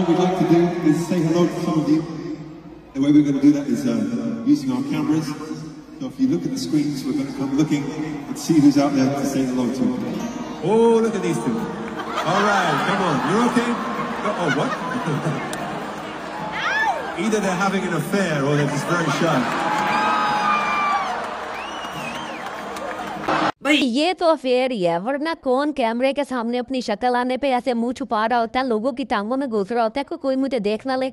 what we'd like to do is say hello to some of you. The way we're going to do that is using our cameras. So if you look at the screens, we're going to come looking and see who's out there to say hello to. Oh, look at these two. All right, come on. You're okay? Oh, what? Either they're having an affair or they're just very shy. भाई ये तो affair ही है, वरना कौन कैमरे के सामने अपनी शक्ल आने पे ऐसे मुंह छुपा रहा होता है, लोगों की टांगों में घुस रहा होता है, कोई मुझे देख ना ले।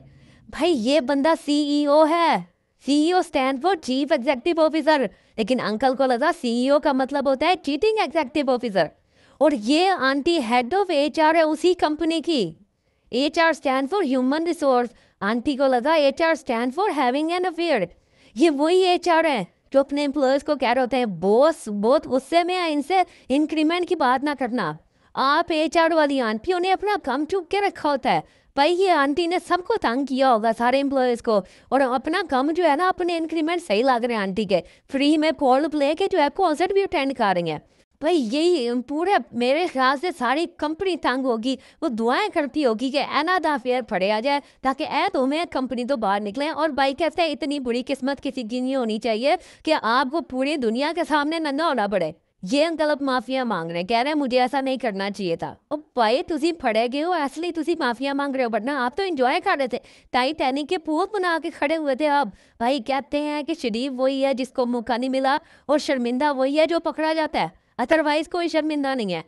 भाई ये बंदा सीईओ है, CEO stand for chief executive officer, लेकिन अंकल को लगा सीईओ का मतलब होता है चीटिंग एग्जीक्यूटिव ऑफिसर। और ये आंटी हेड ऑफ एचआर है उसी कंपनी की। HR stand for human resource, aunty को लगा HR stand for having an affair. ये वही एचआर है जो अपने एम्प्लॉयज़ को कह रहे होते हैं बॉस बहुत गुस्से में है, इनसे इंक्रीमेंट की बात ना करना। आप एचआर वाली आंटियों ने अपना काम चुप के रखा होता है। भाई ये आंटी ने सबको तंग किया होगा, सारे एम्प्लॉयज़ को, और अपना काम जो है ना, अपने इंक्रीमेंट सही लग रहे हैं आंटी के, फ्री में कॉल प्ले के जो है कॉन्सर्ट भी अटेंड कर रही हैं। भाई यही पूरे मेरे ख्याल से सारी कंपनी तंग होगी, वो दुआएं करती होगी कि ऐना दा फेयर फड़े आ जाए ताकि तो मैं कंपनी तो बाहर निकलें। और भाई कहते हैं इतनी बुरी किस्मत किसी की नहीं होनी चाहिए कि आपको पूरी दुनिया के सामने नंगा होना पड़े। ये अंकल अब माफिया मांग रहे हैं, कह रहे हैं मुझे ऐसा नहीं करना चाहिए था। और भाई तुसी फड़े गए हो इसलिए तुसी माफिया मांग रहे हो, वरना आप तो एंजॉय कर रहे थे, टाइटैनिक के पूल बना के खड़े हुए थे आप। भाई कहते हैं कि शरीफ वही है जिसको मौका नहीं मिला और शर्मिंदा वही है जो पकड़ा जाता है, अदरवाइज कोई शर्मिंदा नहीं है।